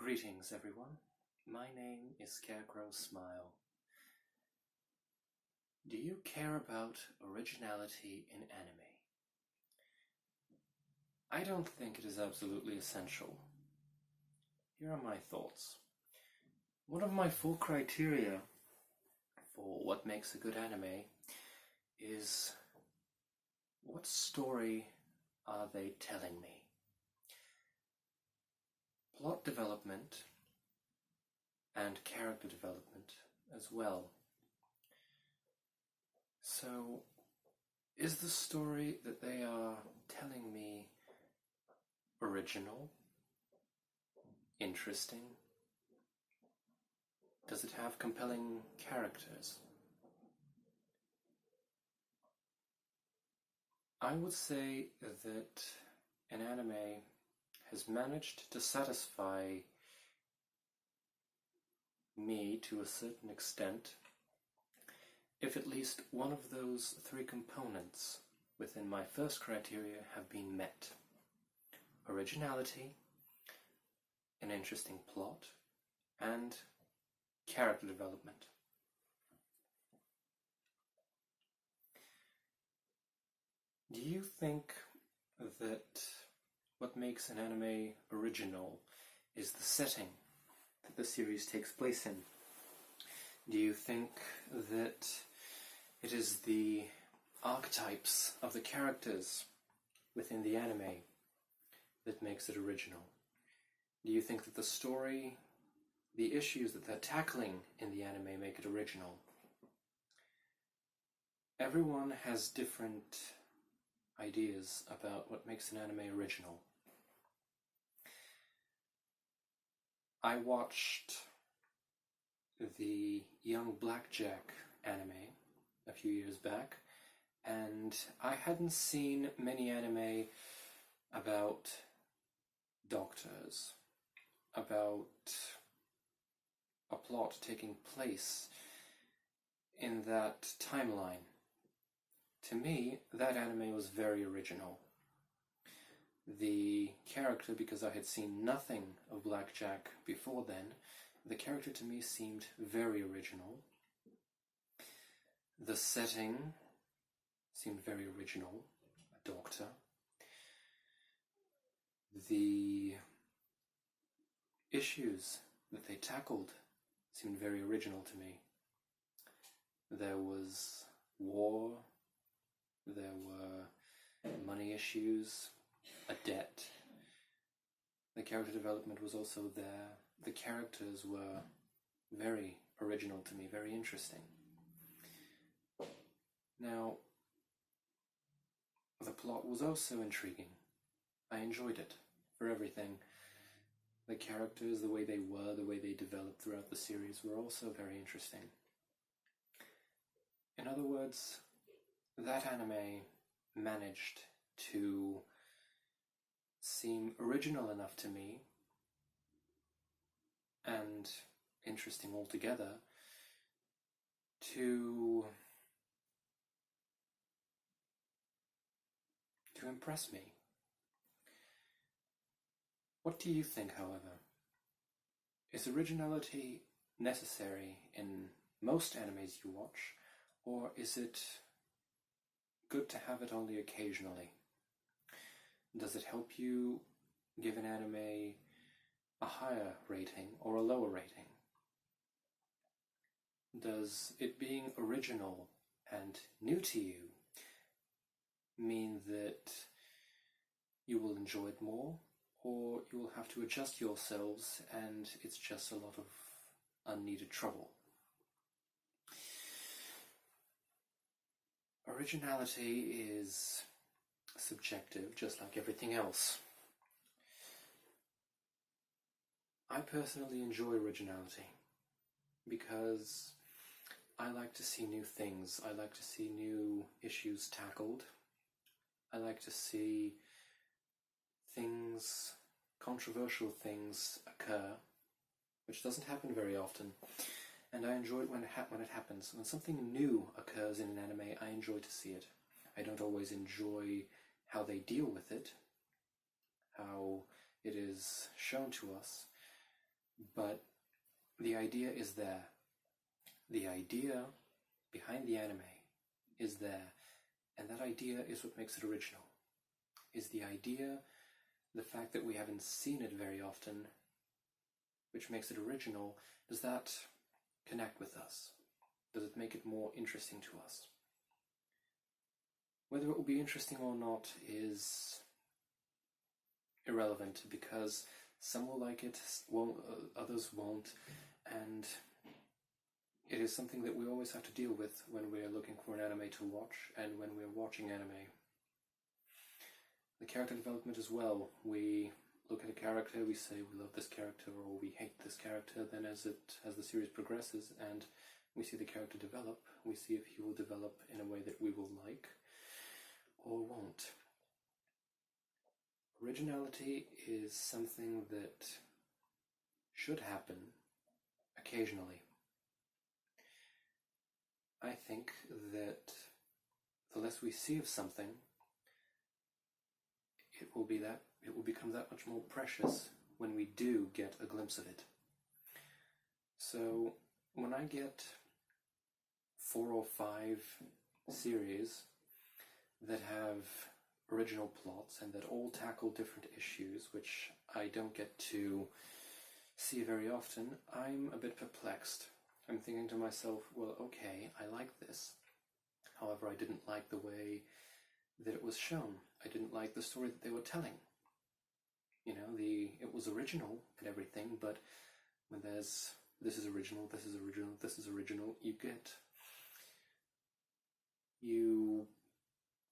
Greetings, everyone. My name is Scarecrow Smile. Do you care about originality in anime? I don't think it is absolutely essential. Here are my thoughts. One of my 4 criteria for what makes a good anime is what story are they telling me? Plot development and character development as well. So, is the story that they are telling me original? Interesting? Does it have compelling characters? I would say that an anime has managed to satisfy me to a certain extent if at least one of those 3 components within my first criteria have been met. Originality, an interesting plot, and character development. Do you think that what makes an anime original is the setting that the series takes place in? Do you think that it is the archetypes of the characters within the anime that makes it original? Do you think that the story, the issues that they're tackling in the anime make it original? Everyone has different ideas about what makes an anime original. I watched the Young Blackjack anime a few years back, and I hadn't seen many anime about doctors, about a plot taking place in that timeline. To me, that anime was very original. The character, because I had seen nothing of Blackjack before then, the character to me seemed very original. The setting seemed very original, a doctor. The issues that they tackled seemed very original to me. There was war, there were money issues, a debt. The character development was also there. The characters were very original to me, very interesting. Now, the plot was also intriguing. I enjoyed it for everything. The characters, the way they were, the way they developed throughout the series were also very interesting. In other words, that anime managed to seem original enough to me and interesting altogether to impress me. What do you think, however? Is originality necessary in most animes you watch, or is it good to have it only occasionally? Does it help you give an anime a higher rating or a lower rating? Does it being original and new to you mean that you will enjoy it more, or you will have to adjust yourselves and it's just a lot of unneeded trouble? Originality is subjective, just like everything else. I personally enjoy originality because I like to see new things. I like to see new issues tackled. I like to see things, controversial things occur, which doesn't happen very often. And I enjoy it when it happens. When something new occurs in an anime, I enjoy to see it. I don't always enjoy how they deal with it, how it is shown to us, but the idea is there. The idea behind the anime is there, and that idea is what makes it original. Is the idea, the fact that we haven't seen it very often, which makes it original. Does that connect with us? Does it make it more interesting to us? Whether it will be interesting or not is irrelevant, because some will like it, others won't, and it is something that we always have to deal with when we're looking for an anime to watch and when we're watching anime. The character development as well. We look at a character, we say we love this character or we hate this character. Then as the series progresses and we see the character develop, we see if he will develop in a way that we will like or won't. Originality is something that should happen occasionally. I think that the less we see of something, it will become that much more precious when we do get a glimpse of it. So when I get 4 or 5 series that have original plots and that all tackle different issues, which I don't get to see very often, I'm a bit perplexed. I'm thinking to myself, well, okay, I like this. However, I didn't like the way that it was shown. I didn't like the story that they were telling. You know, it was original and everything, but when there's this is original, this is original, this is original, you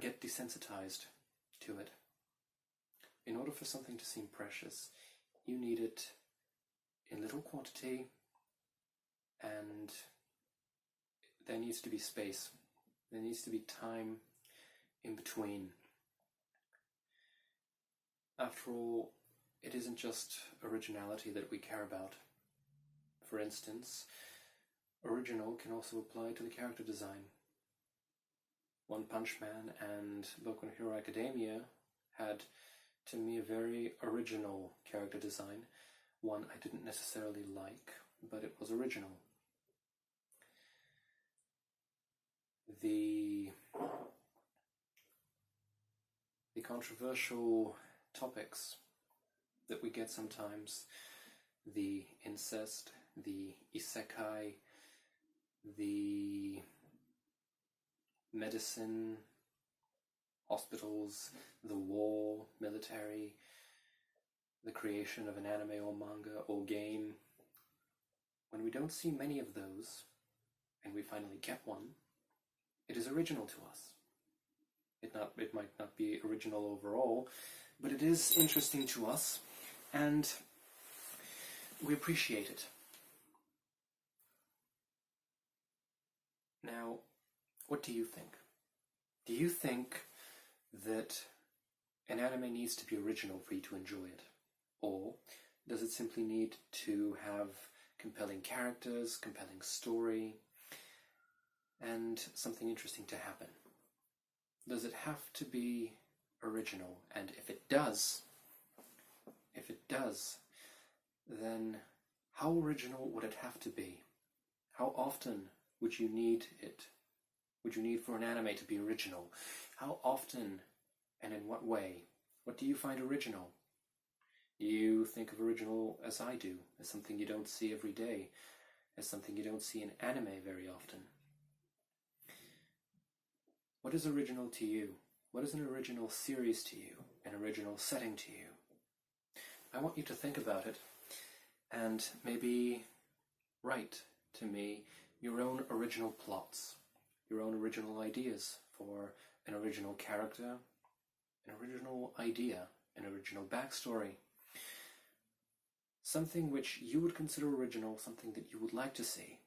get desensitized to it. In order for something to seem precious, you need it in little quantity, and there needs to be space. There needs to be time in between. After all, it isn't just originality that we care about. For instance, original can also apply to the character design. One Punch Man and Boku no Hero Academia had, to me, a very original character design. One I didn't necessarily like, but it was original. The controversial topics that we get sometimes, the incest, the isekai, the medicine, hospitals, the war, military, the creation of an anime or manga or game. When we don't see many of those, and we finally get one, it is original to us. It might not be original overall, but it is interesting to us, and we appreciate it. Now, what do you think? Do you think that an anime needs to be original for you to enjoy it? Or does it simply need to have compelling characters, compelling story, and something interesting to happen? Does it have to be original? And if it does, then how original would it have to be? How often would you need it? Would you need for an anime to be original? How often and in what way? What do you find original? Do you think of original as I do, as something you don't see every day, as something you don't see in anime very often? What is original to you? What is an original series to you? An original setting to you? I want you to think about it and maybe write to me your own original plots, your own original ideas for an original character, an original idea, an original backstory. Something which you would consider original, something that you would like to see.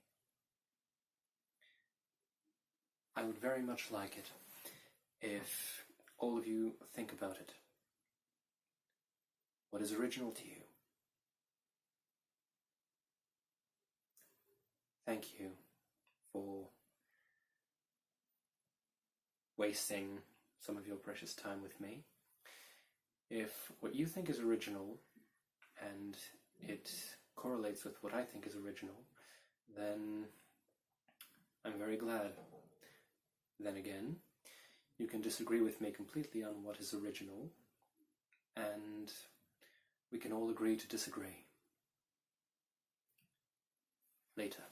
I would very much like it if all of you think about it. What is original to you? Thank you for wasting some of your precious time with me. If what you think is original and it correlates correlates with what I think is original, then I'm very glad. Then again, you can disagree with me completely on what is original, and we can all agree to disagree. Later.